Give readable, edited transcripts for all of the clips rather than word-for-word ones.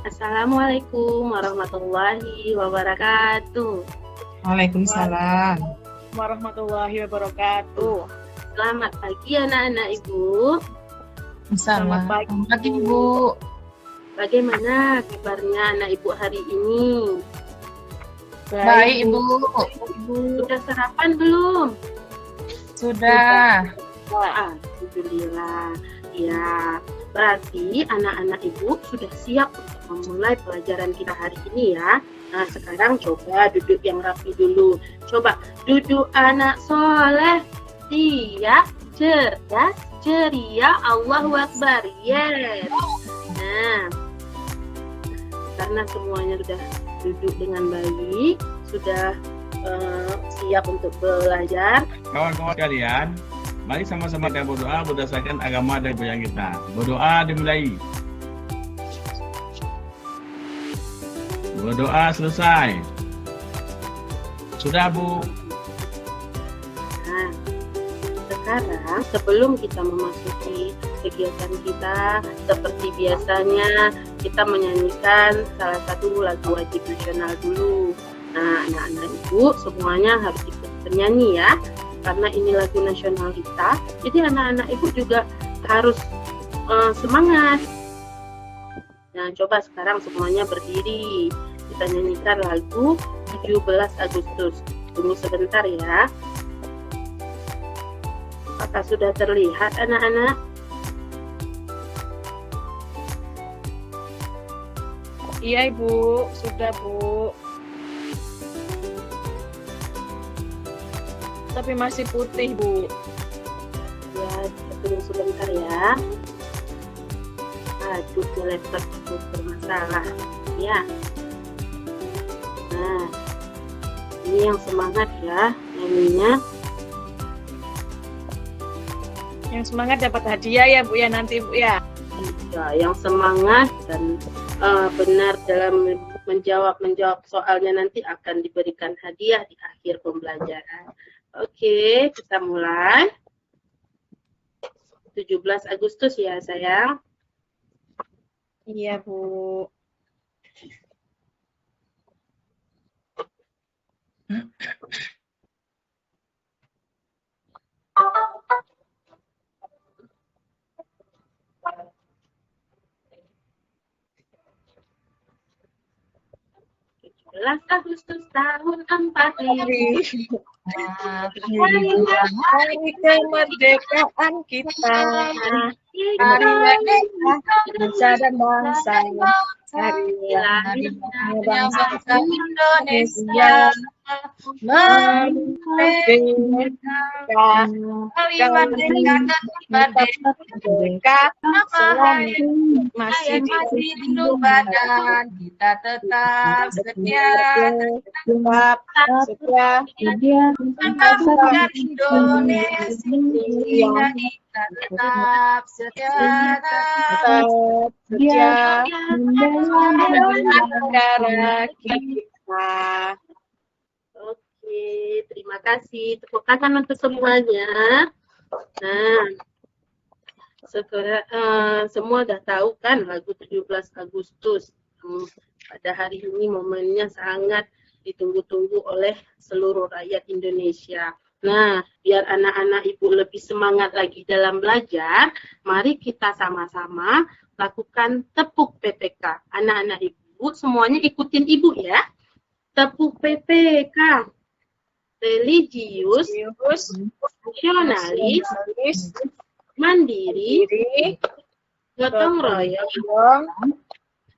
Assalamualaikum warahmatullahi wabarakatuh. Waalaikumsalam warahmatullahi wabarakatuh. Selamat pagi anak-anak Ibu. Selamat pagi, Bu. Bagaimana kabarnya anak Ibu hari ini? Baik Ibu. Sudah sarapan belum? Sudah. Alhamdulillah. Ya, berarti anak-anak Ibu sudah siap untuk memulai pelajaran kita hari ini ya. Nah, sekarang coba duduk yang rapi dulu. Coba duduk anak soleh, siap, cerdas, ceria, Allahu Akbar. Yes. Nah, karena semuanya sudah duduk dengan baik, sudah siap untuk belajar. Kawan-kawan sekalian, mari sama-sama kita berdoa berdasarkan agama dan budaya kita. Berdoa dimulai. Berdoa selesai. Sudah Bu. Nah, sekarang sebelum kita memasuki kegiatan kita, seperti biasanya kita menyanyikan salah satu lagu wajib nasional dulu. Nah, anak-anak Ibu semuanya harus ikut bernyanyi ya, karena ini lagu nasional kita. Jadi anak-anak Ibu juga harus semangat. Nah, coba sekarang semuanya berdiri. Kita nyanyikan lagu 17 Agustus. Tunggu sebentar ya. Apakah sudah terlihat anak-anak? Iya Ibu, sudah Bu. Tapi masih putih Bu. Ya, tunggu sebentar ya. Aduh, laptop itu bermasalah. Ya. Nah, ini yang semangat ya nyanyinya. Yang semangat dapat hadiah ya Bu ya nanti Bu ya. Ya, yang semangat dan benar dalam menjawab soalnya nanti akan diberikan hadiah di akhir pembelajaran. Oke, kita mulai. 17 Agustus ya sayang. Iya Bu. Agustus tahun 45. Hari kemerdekaan kita. Hari merdeka bangsa dan bangsa. Hari bangsa Indonesia. Merdeka. Hari merdeka. Masih di hidup badan. Kita tetap setia. Tetap setia. Bangsa Indonesia. Kita tetap setia. Negara kita. Oke, terima kasih. Tepuk tangan untuk semuanya. Nah, semua udah tahu kan lagu 17 Agustus. Pada hari ini momennya sangat ditunggu-tunggu oleh seluruh rakyat Indonesia. Nah, biar anak-anak Ibu lebih semangat lagi dalam belajar, mari kita sama-sama lakukan tepuk PPK. Anak-anak Ibu semuanya ikutin Ibu ya. Tepuk PPK. Religius, nasionalis, mandiri, gotong royong,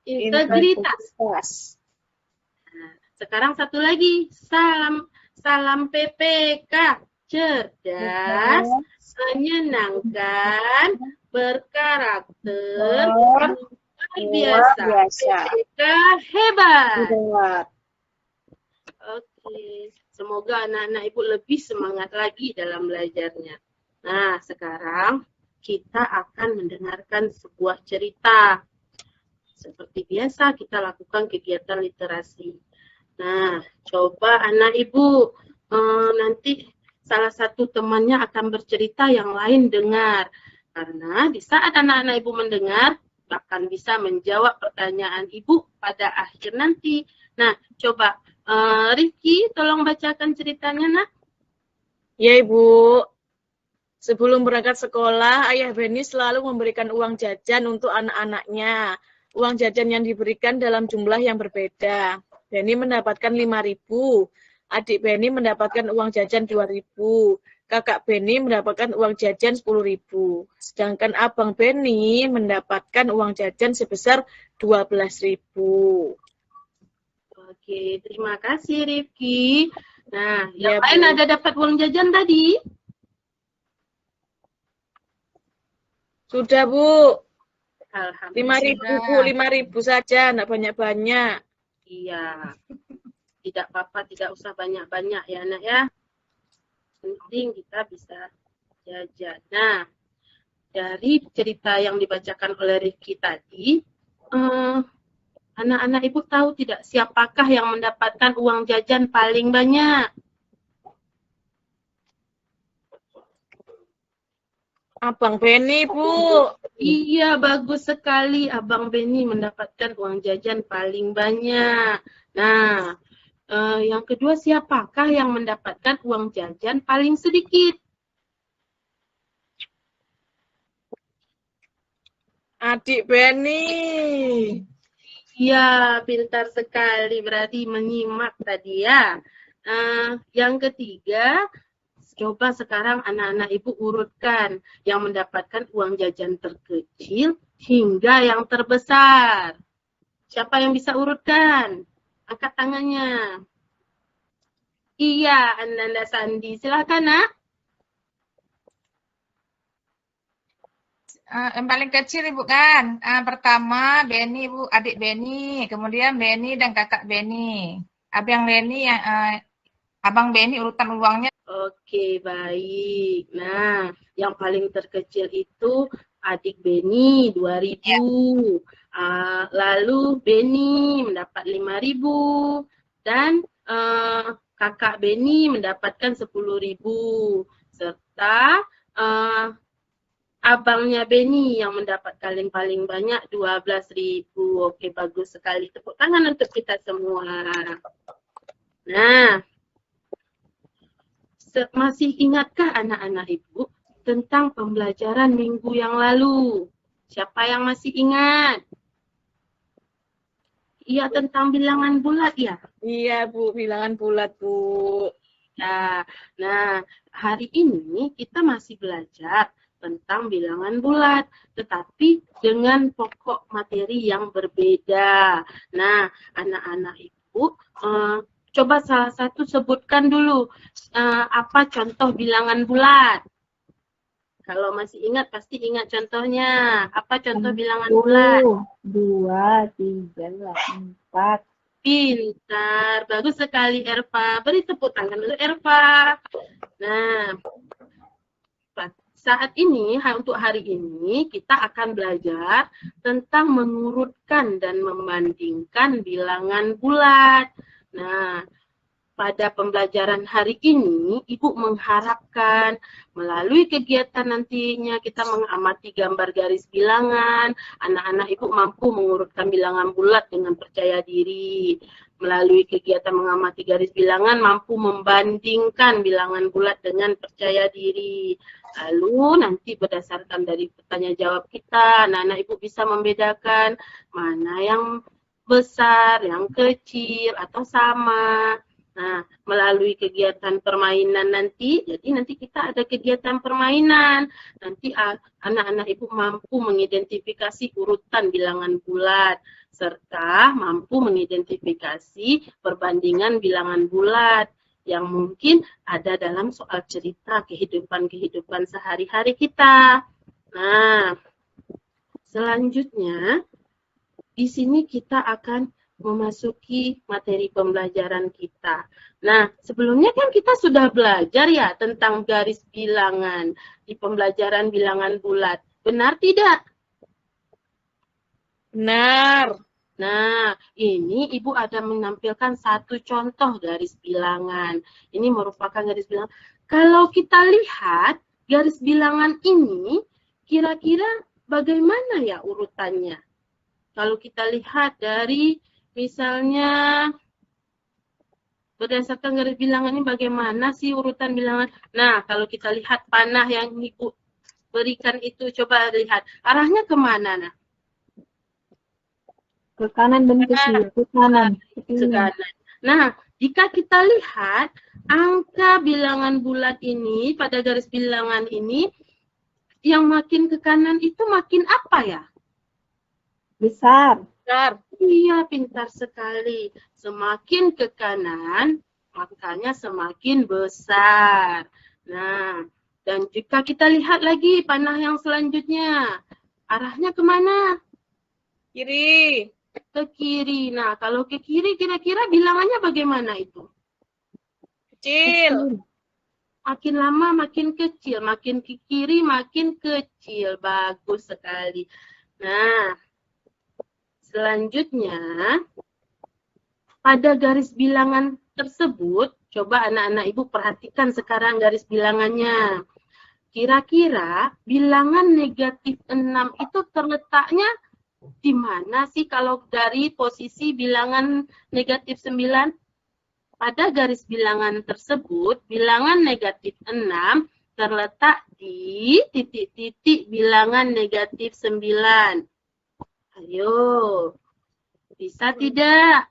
integritas. Nah, sekarang satu lagi, salam PPK, cerdas, menyenangkan, berkarakter, luar biasa. PPK hebat. Oke, semoga anak-anak Ibu lebih semangat lagi dalam belajarnya. Nah, sekarang kita akan mendengarkan sebuah cerita. Seperti biasa kita lakukan kegiatan literasi. Nah, coba anak Ibu, nanti salah satu temannya akan bercerita, yang lain dengar. Karena di saat anak-anak Ibu mendengar, bahkan bisa menjawab pertanyaan Ibu pada akhir nanti. Nah, coba Rifki, tolong bacakan ceritanya, nak. Ya, Ibu. Sebelum berangkat sekolah, Ayah Beni selalu memberikan uang jajan untuk anak-anaknya. Uang jajan yang diberikan dalam jumlah yang berbeda. Beni mendapatkan 5.000, adik Beni mendapatkan uang jajan 2.000, kakak Beni mendapatkan uang jajan 10.000. Sedangkan abang Beni mendapatkan uang jajan sebesar 12.000. Oke, terima kasih Rifki. Nah, yang Ya, lain Bu. ada dapat uang jajan tadi? Sudah, Bu. Alhamdulillah. 5.000, Bu. 5.000 saja, enggak banyak-banyak. Iya, tidak apa-apa, tidak usah banyak-banyak ya, nak ya. Penting kita bisa jajan. Nah, dari cerita yang dibacakan oleh Rifki tadi, anak-anak Ibu tahu tidak siapakah yang mendapatkan uang jajan paling banyak? Abang Beni, Bu. Iya, bagus sekali. Abang Beni mendapatkan uang jajan paling banyak. Nah, yang kedua, siapakah yang mendapatkan uang jajan paling sedikit? Adik Beni. Ya, pintar sekali. Berarti menyimak tadi ya. Yang ketiga, coba sekarang anak-anak Ibu urutkan yang mendapatkan uang jajan terkecil hingga yang terbesar. Siapa yang bisa urutkan? Angkat tangannya. Iya, Ananda Sandi. Silakan, nak. Yang paling kecil Ibu kan. Pertama Beni Ibu, adik Beni, kemudian Beni dan kakak Beni. Abang Beni Abang Beni urutan uangnya. Oke, baik. Nah, yang paling terkecil itu adik Beni 2.000. Lalu Beni mendapat 5.000 dan kakak Beni mendapatkan 10.000 serta abangnya Beni yang mendapat paling banyak 12.000. Oke, bagus sekali. Tepuk tangan untuk kita semua. Nah, masih ingatkah anak-anak Ibu tentang pembelajaran minggu yang lalu? Siapa yang masih ingat? Iya, tentang bilangan bulat ya? Iya, Bu, bilangan bulat, Bu. Ya, nah, hari ini kita masih belajar tentang bilangan bulat, tetapi dengan pokok materi yang berbeda. Nah, anak-anak Ibu, coba salah satu sebutkan dulu apa contoh bilangan bulat. Kalau masih ingat, pasti ingat contohnya. Apa contoh bilangan bulat? 2, 3, 4. Pintar, bagus sekali Erva. Beri tepuk tangan dulu Erva. Nah, saat ini, untuk hari ini, kita akan belajar tentang mengurutkan dan membandingkan bilangan bulat. Nah, pada pembelajaran hari ini, Ibu mengharapkan melalui kegiatan nantinya kita mengamati gambar garis bilangan, anak-anak Ibu mampu mengurutkan bilangan bulat dengan percaya diri. Melalui kegiatan mengamati garis bilangan, mampu membandingkan bilangan bulat dengan percaya diri. Lalu nanti berdasarkan dari pertanyaan jawab kita, anak-anak Ibu bisa membedakan mana yang besar, yang kecil, atau sama. Nah, melalui kegiatan permainan nanti, jadi nanti kita ada kegiatan permainan. Nanti anak-anak Ibu mampu mengidentifikasi urutan bilangan bulat, serta mampu mengidentifikasi perbandingan bilangan bulat yang mungkin ada dalam soal cerita kehidupan sehari-hari kita. Nah, selanjutnya, di sini kita akan memasuki materi pembelajaran kita. Nah, sebelumnya kan kita sudah belajar ya tentang garis bilangan di pembelajaran bilangan bulat. Benar tidak? Benar. Nah, ini Ibu ada menampilkan satu contoh garis bilangan. Ini merupakan garis bilangan. Kalau kita lihat garis bilangan ini, kira-kira bagaimana ya urutannya? Kalau kita lihat dari misalnya berdasarkan garis bilangan ini bagaimana sih urutan bilangan? Nah, kalau kita lihat panah yang Ibu berikan itu, coba lihat arahnya kemana? Nah, Ke kanan dan ke kiri. Ke kanan. Ke ke kiri. kanan. Nah, jika kita lihat angka bilangan bulat ini pada garis bilangan ini, yang makin ke kanan itu makin apa ya? Besar. Besar. Iya, pintar sekali. Semakin ke kanan, angkanya semakin besar. Nah, dan jika kita lihat lagi panah yang selanjutnya, arahnya kemana? Kiri. Ke kiri. Nah, kalau ke kiri kira-kira bilangannya bagaimana itu? Kecil. Makin lama makin kecil, makin ke kiri makin kecil. Bagus sekali. Nah, selanjutnya pada garis bilangan tersebut, coba anak-anak Ibu perhatikan sekarang garis bilangannya. Kira-kira bilangan negatif 6 itu terletaknya di mana sih kalau dari posisi bilangan negatif 9? Pada garis bilangan tersebut, bilangan negatif 6 terletak di titik-titik bilangan negatif 9. Ayo, bisa tidak?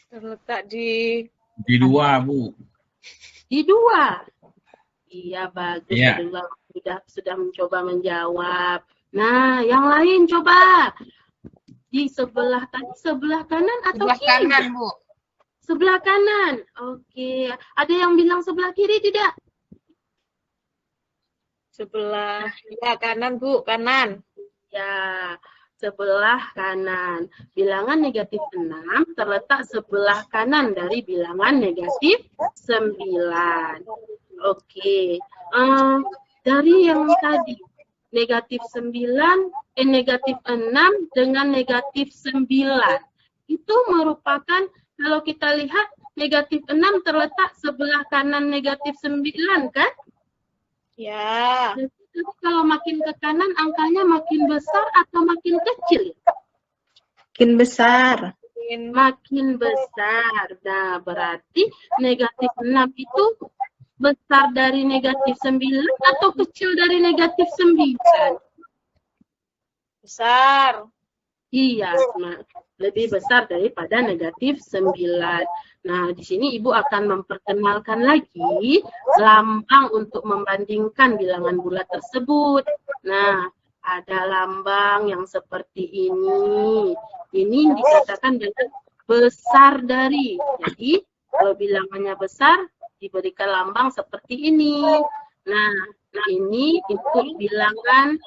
Terletak di 2, Bu. Di 2. Iya, bagus. Iya. Sudah mencoba menjawab. Nah, yang lain coba. Di sebelah tadi, sebelah kanan atau Sebelah kiri? kanan, Bu. Sebelah kanan. Oke. Ada yang bilang sebelah kiri tidak? sebelah ya, kanan, Bu, kanan. Ya, sebelah kanan. Bilangan negatif 6 terletak sebelah kanan dari bilangan negatif 9. Oke. Dari yang tadi, negatif 9, negatif 6 dengan negatif 9. Itu merupakan, kalau kita lihat, negatif 6 terletak sebelah kanan negatif 9, kan? Ya. Jadi kalau makin ke kanan, angkanya makin besar atau makin kecil? Makin besar. Makin besar. Nah, berarti negatif 6 itu besar dari negatif 9 atau kecil dari negatif 9? Besar. Iya, lebih besar daripada negatif 9. Nah, di sini Ibu akan memperkenalkan lagi lambang untuk membandingkan bilangan bulat tersebut. Nah, ada lambang yang seperti ini. Ini dikatakan dengan besar dari. Jadi, kalau bilangannya besar, diberikan lambang seperti ini. Nah, ini untuk bilangan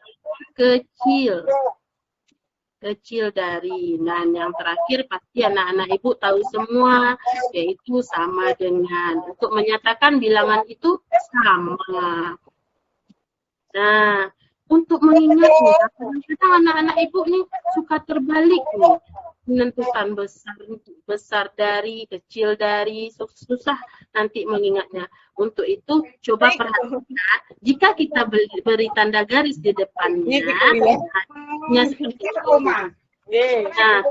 kecil. Kecil dari. Dan yang terakhir pasti anak-anak Ibu tahu semua, yaitu sama dengan. Untuk menyatakan bilangan itu sama. Nah, untuk mengingatnya, kadang-kadang anak-anak Ibu nih suka terbalik nih. Menentukan besar dari, kecil dari, susah nanti mengingatnya. Untuk itu, coba perhatikan, jika kita beri tanda garis di depannya, hanya seperti itu. Nah,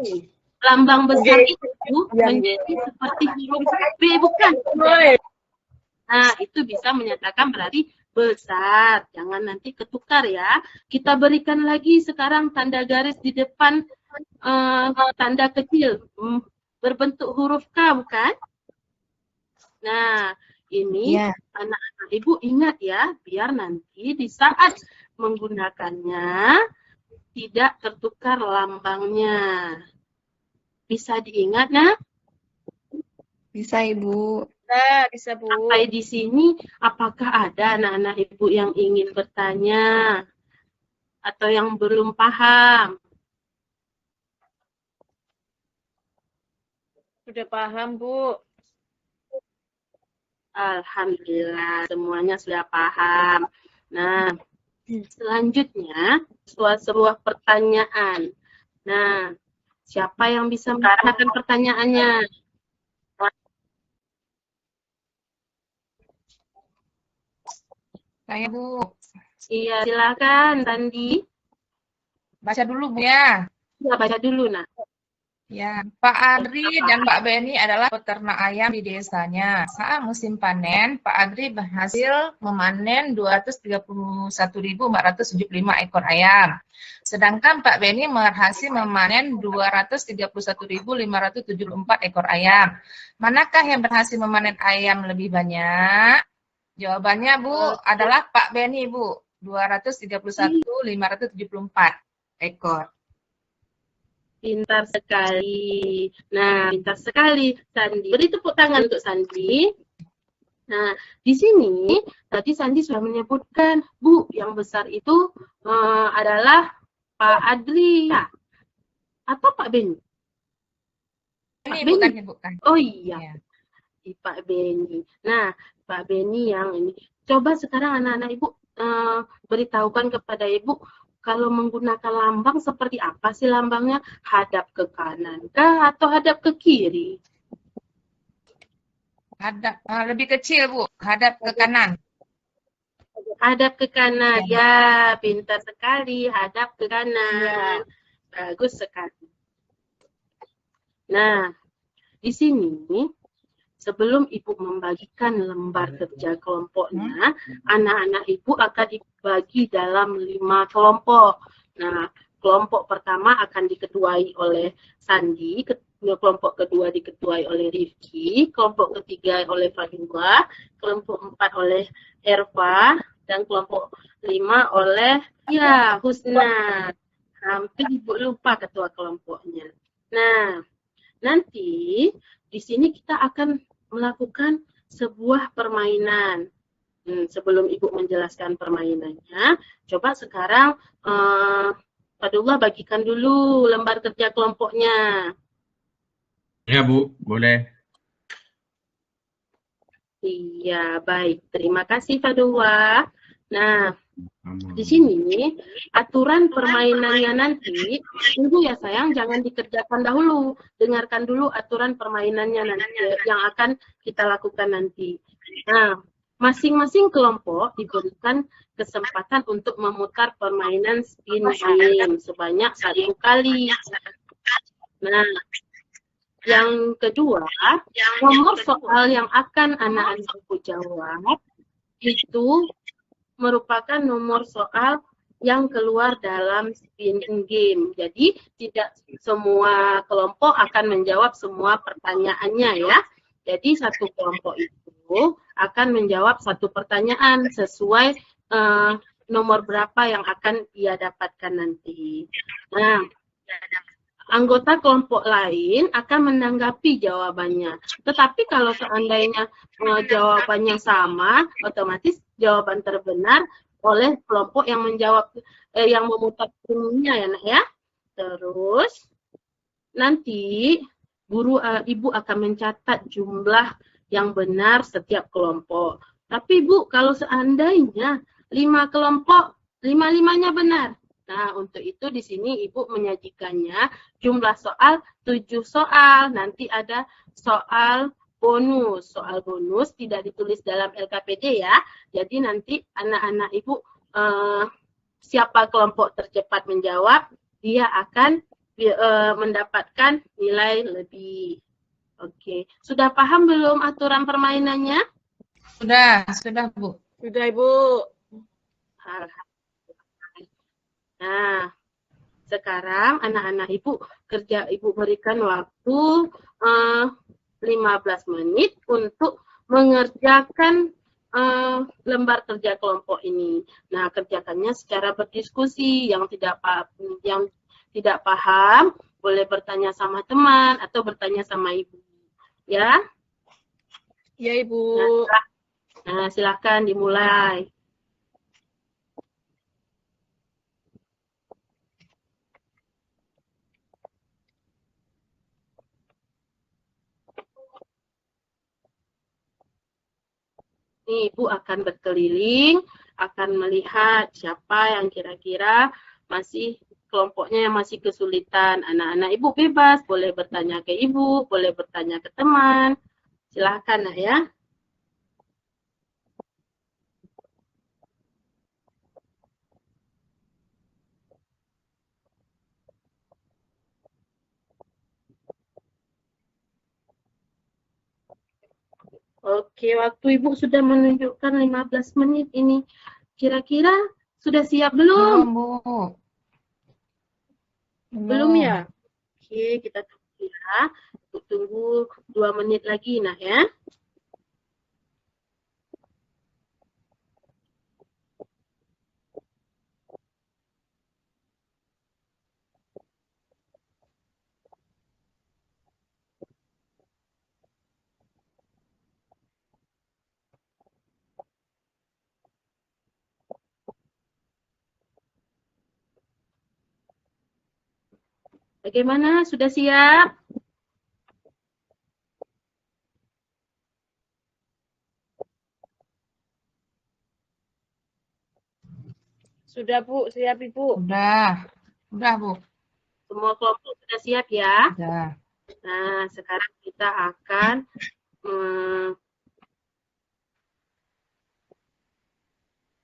lambang besar itu menjadi seperti huruf B, bukan? Nah, itu bisa menyatakan berarti besar. Jangan nanti ketukar ya. Kita berikan lagi sekarang tanda garis di depan tanda kecil. Berbentuk huruf K, bukan? Nah, ini anak-anak Ibu ingat ya, biar nanti di saat menggunakannya tidak tertukar lambangnya. Bisa diingat, nah? Bisa, Ibu. Bisa, Bu. Sampai di sini, apakah ada anak-anak Ibu yang ingin bertanya? Atau yang belum paham? Sudah paham, Bu. Alhamdulillah, semuanya sudah paham. Nah, selanjutnya, sebuah pertanyaan. Nah, siapa yang bisa mengatakan pertanyaannya? Saya, Bu. Iya, silakan Sandi. Baca dulu, Bu ya. Ya, baca dulu, nak. Ya, Pak Adri dan Mbak Beni adalah peternak ayam di desanya. Saat musim panen, Pak Adri berhasil memanen 231.475 ekor ayam. Sedangkan Pak Beni berhasil memanen 231.574 ekor ayam. Manakah yang berhasil memanen ayam lebih banyak? Jawabannya, Bu, adalah Pak Beni, Bu. 231.574 ekor. Pintar sekali. Nah, pintar sekali Sandi. Beri tepuk tangan untuk Sandi. Nah, di sini tadi Sandi sudah menyebutkan, Bu, yang besar itu adalah Pak Adri ya? Atau Pak Beni? Ini Beni? bukan. Oh iya, Ya. Pak Beni. Nah, Pak Beni yang ini. Coba sekarang anak-anak Ibu beritahukan kepada Ibu, kalau menggunakan lambang seperti apa sih lambangnya? Hadap ke kanan kah atau hadap ke kiri? Hadap lebih kecil, Bu. Hadap ke kanan. Hadap ke kanan. Ya. Ya, pintar sekali. Hadap ke kanan. Bagus sekali. Nah, di sini sebelum Ibu membagikan lembar kerja kelompoknya, anak-anak Ibu akan dibagi dalam 5 kelompok. Nah, kelompok pertama akan diketuai oleh Sandi, kelompok kedua diketuai oleh Rifki, kelompok ketiga oleh Fadila, kelompok 4 oleh Erva, dan kelompok 5 oleh Husna. Hampir Ibu lupa ketua kelompoknya. Nah, nanti di sini kita akan melakukan sebuah permainan. Sebelum Ibu menjelaskan permainannya, coba sekarang Fadullah bagikan dulu lembar kerja kelompoknya. Ya, Bu, boleh. Iya, baik. Terima kasih Fadullah. Nah, di sini aturan permainannya nanti, Ibu ya sayang, jangan dikerjakan dahulu. Dengarkan dulu aturan permainannya nanti yang akan kita lakukan nanti. Nah, masing-masing kelompok diberikan kesempatan untuk memutar permainan spin game sebanyak 1 kali. Nah, yang kedua, nomor soal yang akan anak-anak Ibu jawab itu merupakan nomor soal yang keluar dalam spinning game. Jadi tidak semua kelompok akan menjawab semua pertanyaannya ya. Jadi satu kelompok itu akan menjawab satu pertanyaan sesuai nomor berapa yang akan dia dapatkan nanti. Nah, anggota kelompok lain akan menanggapi jawabannya. Tetapi kalau seandainya jawabannya sama, otomatis jawaban terbenar oleh kelompok yang menjawab yang memutar spinnya ya, Nak ya. Terus nanti guru Ibu akan mencatat jumlah yang benar setiap kelompok. Tapi Bu, kalau seandainya 5 kelompok, 5-5-nya benar. Nah, untuk itu di sini Ibu menyajikannya jumlah soal 7 soal. Nanti ada soal bonus. Soal bonus tidak ditulis dalam LKPD ya. Jadi nanti anak-anak Ibu siapa kelompok tercepat menjawab, dia akan mendapatkan nilai lebih. Oke, sudah paham belum aturan permainannya? Sudah, Bu. Sudah, Ibu. Nah, sekarang anak-anak Ibu berikan waktu 15 menit untuk mengerjakan lembar kerja kelompok ini. Nah, kerjakannya secara berdiskusi. Yang tidak paham boleh bertanya sama teman atau bertanya sama Ibu. Ya? Ya, Ibu. Nah, silakan dimulai. Ibu akan berkeliling, akan melihat siapa yang kira-kira masih kelompoknya yang masih kesulitan. Anak-anak Ibu bebas, boleh bertanya ke Ibu, boleh bertanya ke teman. Silahkan Nak ya. Oke, waktu Ibu sudah menunjukkan 15 menit ini. Kira-kira sudah siap belum? Belum, Bu. Belum ya? Oke, kita tunggu ya. Tunggu 2 menit lagi, nah ya. Bagaimana? Sudah siap? Sudah, Bu. Siap, Ibu. Udah, Bu. Semua kelompok sudah siap ya? Udah. Nah, sekarang kita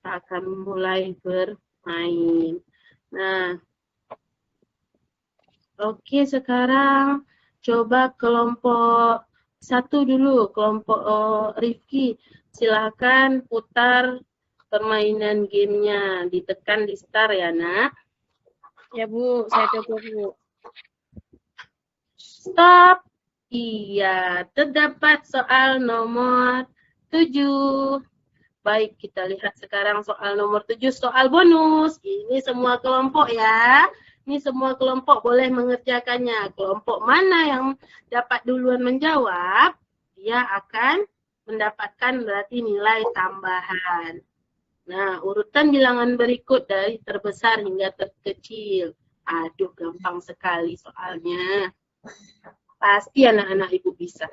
akan mulai bermain. Nah, oke, sekarang coba kelompok 1 dulu, kelompok Rifki. Silahkan putar permainan gamenya. Ditekan di start ya, Nak. Ya, Bu. Saya coba, Bu. Stop. Iya, terdapat soal nomor 7. Baik, kita lihat sekarang soal nomor 7, soal bonus. Ini semua kelompok ya. Ini semua kelompok boleh mengerjakannya. Kelompok mana yang dapat duluan menjawab, dia akan mendapatkan berarti nilai tambahan. Nah, urutan bilangan berikut dari terbesar hingga terkecil. Aduh, gampang sekali soalnya. Pasti anak-anak Ibu bisa.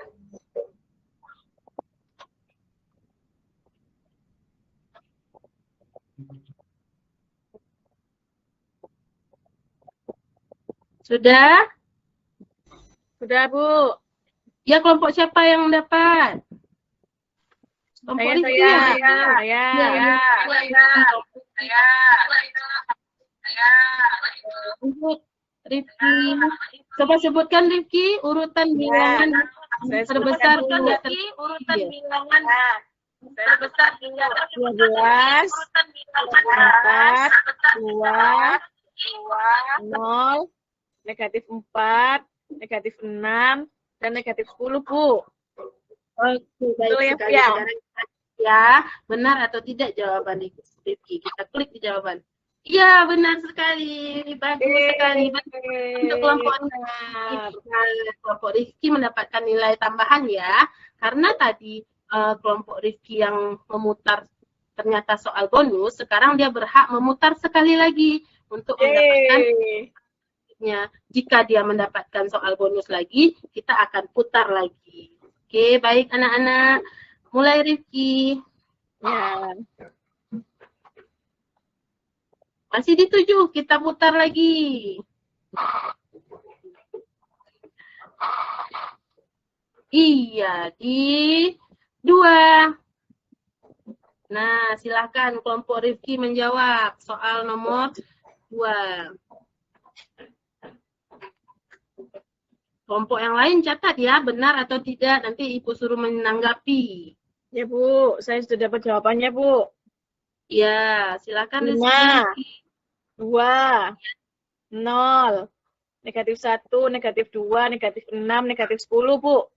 Sudah? Sudah, Bu. Ya, kelompok siapa yang dapat? Kelompok Rifki ya? Sebut, Rifki. Coba sebutkan Rifki urutan bilangan terbesar hingga urutan bilangan terbesar hingga 12, 4, 2, 0, negatif 4, negatif 6, dan negatif 10, Bu. Oke, baik Betul ya, sekali. ya? Sekarang kita ya, benar atau tidak jawaban Rifki. Kita klik di jawaban. Iya, benar sekali. Bagus sekali. Untuk kelompok kelompok Rifki mendapatkan nilai tambahan ya. Karena tadi kelompok Rifki yang memutar ternyata soal bonus, sekarang dia berhak memutar sekali lagi untuk mendapatkan. Jika dia mendapatkan soal bonus lagi, kita akan putar lagi. Oke, baik anak-anak. Mulai Rifki. Ya. Masih di 7, kita putar lagi. Iya, di 2. Nah, silahkan kelompok Rifki menjawab soal nomor 2. Kelompok yang lain catat ya, benar atau tidak, nanti Ibu suruh menanggapi. Ya, Bu. Saya sudah dapat jawabannya, Bu. Ya, silakan 5, Rifki. 2, 0, negatif 1, negatif 2, negatif 6, negatif 10, Bu.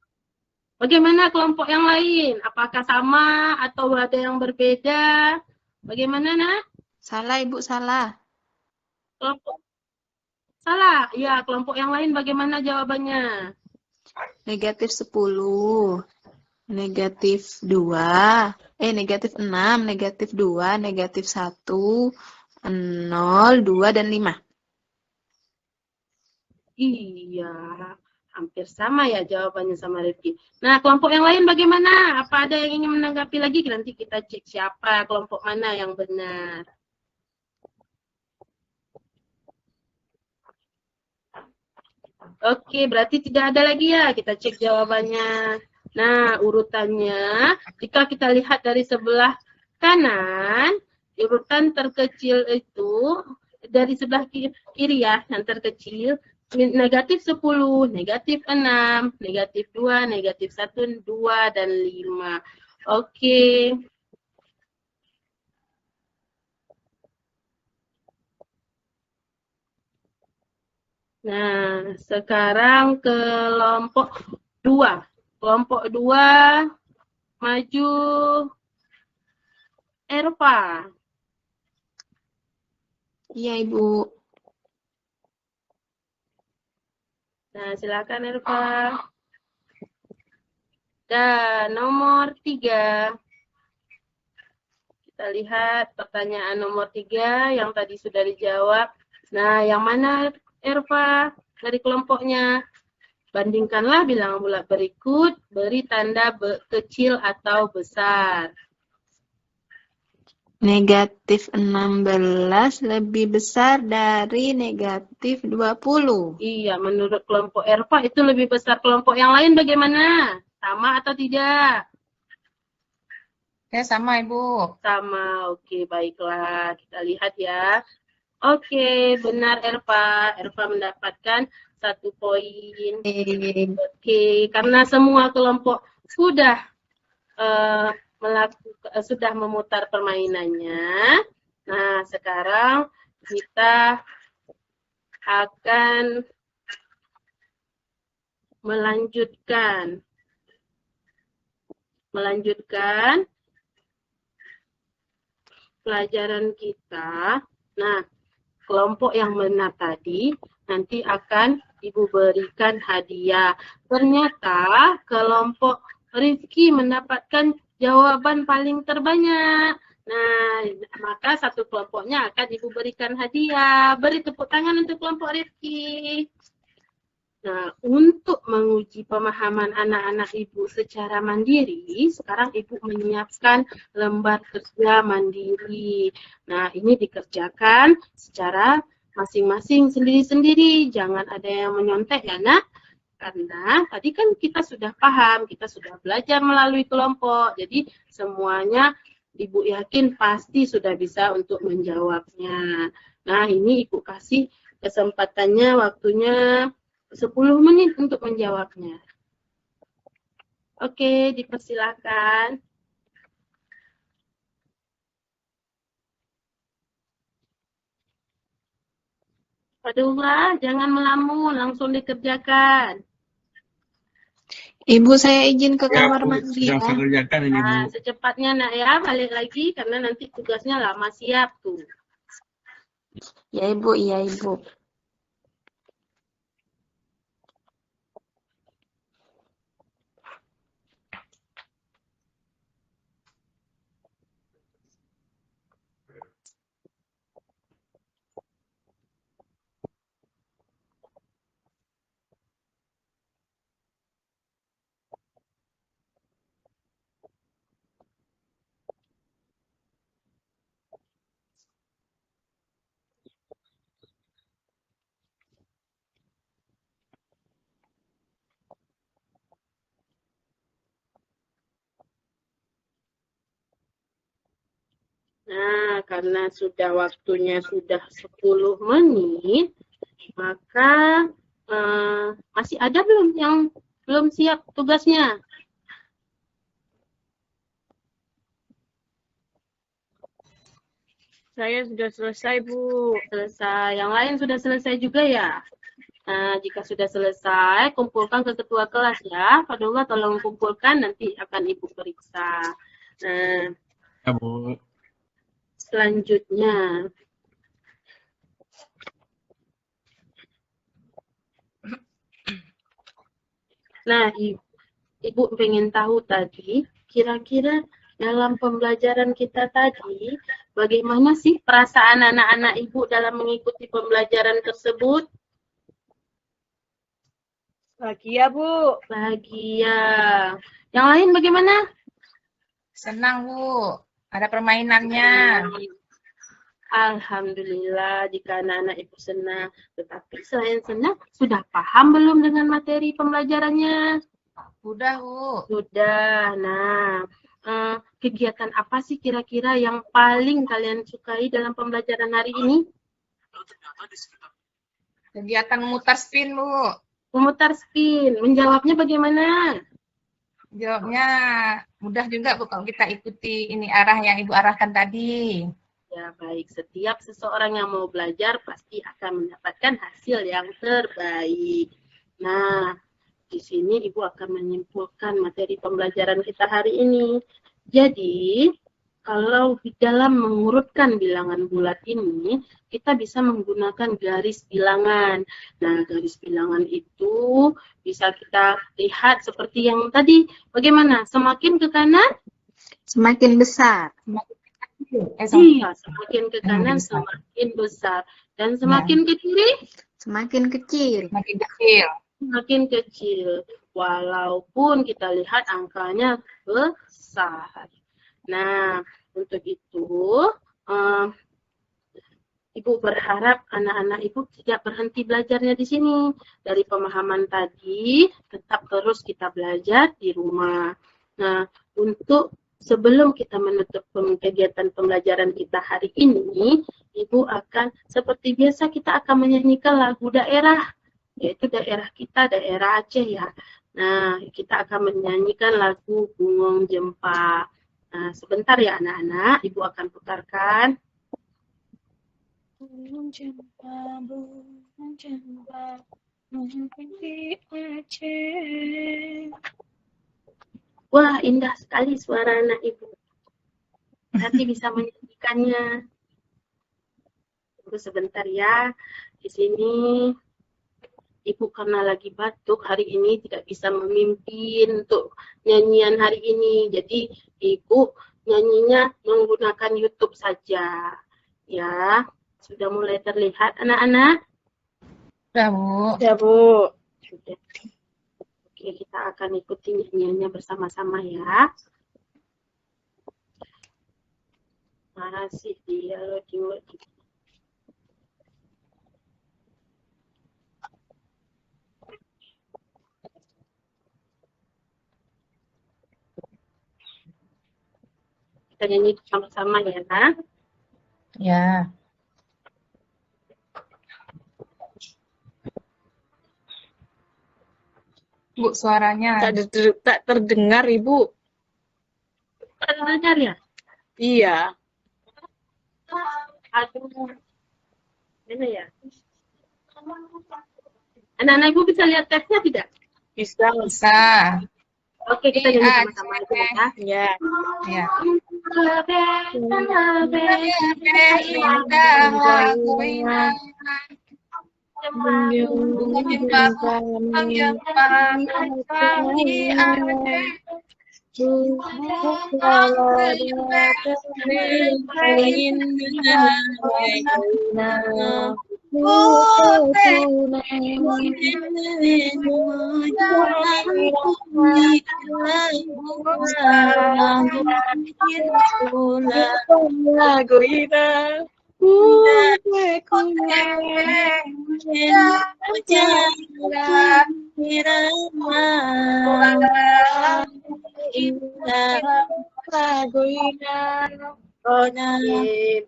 Bagaimana kelompok yang lain? Apakah sama atau ada yang berbeda? Bagaimana, Nak? Salah, Ibu, salah. Kelompok salah. Ya, kelompok yang lain bagaimana jawabannya? Negatif 10, negatif 2, negatif 6, negatif 2, negatif 1, 0, 2, dan 5. Iya, hampir sama ya jawabannya sama Rifki. Nah, kelompok yang lain bagaimana? Apa ada yang ingin menanggapi lagi? Nanti kita cek siapa, kelompok mana yang benar. Oke, berarti tidak ada lagi ya. Kita cek jawabannya. Nah, urutannya, jika kita lihat dari sebelah kanan, urutan terkecil itu, dari sebelah kiri ya, yang terkecil, negatif 10, negatif 6, negatif 2, negatif 1, 2, dan 5. Oke. Nah, sekarang kelompok 2. Kelompok 2 maju Erva. Iya, Ibu. Nah, silakan Erva. Dan nomor 3. Kita lihat pertanyaan nomor 3 yang tadi sudah dijawab. Nah, yang mana Erva dari kelompoknya? Bandingkanlah bilangan bulat berikut, beri tanda kecil atau besar. Negatif 16 lebih besar dari negatif 20. Iya, menurut kelompok Erva itu lebih besar. Kelompok yang lain bagaimana? Sama atau tidak? Ya, sama Ibu. Sama, oke, baiklah. Kita lihat ya. Oke, benar Erva. Erva mendapatkan 1 poin. Oke, karena semua kelompok sudah sudah memutar permainannya. Nah, sekarang kita akan melanjutkan pelajaran kita. Nah, kelompok yang benar tadi nanti akan Ibu berikan hadiah. Ternyata kelompok Rizky mendapatkan jawaban paling terbanyak. Nah, maka satu kelompoknya akan Ibu berikan hadiah. Beri tepuk tangan untuk kelompok Rizky. Nah, untuk menguji pemahaman anak-anak Ibu secara mandiri, sekarang Ibu menyiapkan lembar kerja mandiri. Nah, ini dikerjakan secara masing-masing sendiri-sendiri. Jangan ada yang menyontek ya, Nak. Karena tadi kan kita sudah paham, kita sudah belajar melalui kelompok. Jadi semuanya Ibu yakin pasti sudah bisa untuk menjawabnya. Nah, ini Ibu kasih kesempatannya, waktunya 10 menit untuk menjawabnya. Oke, dipersilakan. Padahal jangan melamun, langsung dikerjakan. Ibu, saya izin ke Ya, kamar Bu, mandi sedang ya. saya kerjakan ini, Bu. Nah, secepatnya Nak ya, balik lagi karena nanti tugasnya lama siap tuh. Ya, Ibu, iya, Ibu. Nah, karena sudah waktunya sudah 10 menit, maka masih ada belum yang belum siap tugasnya? Saya sudah selesai, Bu. Selesai. Yang lain sudah selesai juga ya? Nah, jika sudah selesai, kumpulkan ke ketua kelas ya. Padahal tolong kumpulkan, nanti akan Ibu periksa. Nah, Ya, Bu. selanjutnya. Nah, Ibu pengen tahu tadi, kira-kira dalam pembelajaran kita tadi, bagaimana sih perasaan anak-anak Ibu dalam mengikuti pembelajaran tersebut? Bahagia, Bu. Bahagia. Yang lain bagaimana? Senang, Bu. Ada permainannya. Alhamdulillah jika anak-anak Ibu senang. Tetapi selain senang, sudah paham belum dengan materi pembelajarannya? Udah, Bu. Sudah. Nah, kegiatan apa sih kira-kira yang paling kalian sukai dalam pembelajaran hari ini? Kegiatan memutar spin, Bu. Memutar spin. Menjawabnya bagaimana? Jawabnya mudah juga, Bu, kalau kita ikuti ini arah yang Ibu arahkan tadi. Ya, baik. Setiap seseorang yang mau belajar pasti akan mendapatkan hasil yang terbaik. Nah, di sini Ibu akan menyimpulkan materi pembelajaran kita hari ini. Jadi, kalau di dalam mengurutkan bilangan bulat ini, kita bisa menggunakan garis bilangan. Nah, garis bilangan itu bisa kita lihat seperti yang tadi. Bagaimana? Semakin ke kanan? Semakin besar. Iya, semakin ke kanan semakin besar. Dan semakin ke kiri? Semakin kecil. Makin kecil. Semakin kecil. Walaupun kita lihat angkanya besar. Nah, untuk itu, Ibu berharap anak-anak Ibu tidak berhenti belajarnya di sini. Dari pemahaman tadi, tetap terus kita belajar di rumah. Nah, untuk sebelum kita menutup kegiatan pembelajaran kita hari ini, Ibu akan, seperti biasa kita akan menyanyikan lagu daerah, yaitu daerah kita, daerah Aceh ya. Nah, kita akan menyanyikan lagu Bungong Jempa. Nah, sebentar ya anak-anak, Ibu akan putarkan. Bungong jempa, di Aceh. Wah, indah sekali suara anak Ibu. Nanti bisa menyanyikannya. Tunggu sebentar ya. Di sini Ibu karena lagi batuk hari ini tidak bisa memimpin untuk nyanyian hari ini. Jadi Ibu nyanyinya menggunakan YouTube saja. Ya, sudah mulai terlihat anak-anak? Sudah, Bu. Ya, Bu. Sudah. Oke, kita akan ikuti nyanyiannya bersama-sama ya. Masih dia loading. Kita nyanyi bersama-sama ya. Ya. Bu, suaranya. Tak terdengar, Ibu. Terdengar ya? Iya. Aduh. Mana ya? Anak-anak Ibu bisa lihat teksnya tidak? Bisa. Bisa. Oke, kita nyanyi sama-sama aja ya. Ya. Ya.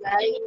Baik.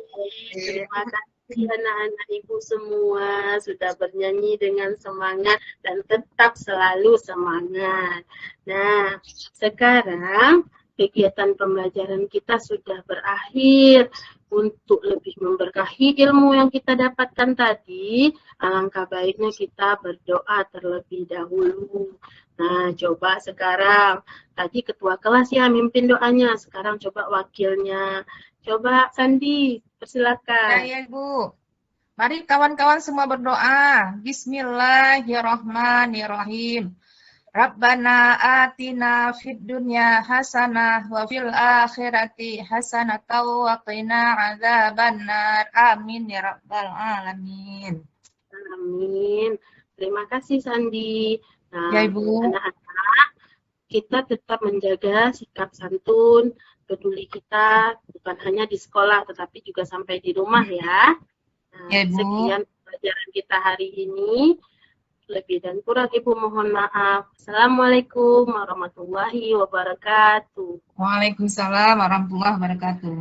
Terima kasih anak-anak Ibu semua sudah bernyanyi dengan semangat dan tetap selalu semangat. Nah, sekarang kegiatan pembelajaran kita sudah berakhir. Untuk lebih memberkahi ilmu yang kita dapatkan tadi, alangkah baiknya kita berdoa terlebih dahulu. Nah, coba sekarang, tadi ketua kelas ya mimpin doanya, sekarang coba wakilnya. Coba Sandi, persilakan. Ya, Ibu. Mari kawan-kawan semua berdoa. Bismillahirrahmanirrahim. Rabbana atina fid dunya hasanah wa fil akhirati hasanah wa qina adzabannar. Amin ya rabbal alamin. Amin. Terima kasih Sandi. Nah, Ya, Ibu. anak-anak, kita tetap menjaga sikap santun, peduli kita bukan hanya di sekolah tetapi juga sampai di rumah ya. Nah, Ya, Ibu. sekian pelajaran kita hari ini. Lebih dan kurang Ibu mohon maaf. Assalamualaikum warahmatullahi wabarakatuh. Waalaikumsalam warahmatullahi wabarakatuh.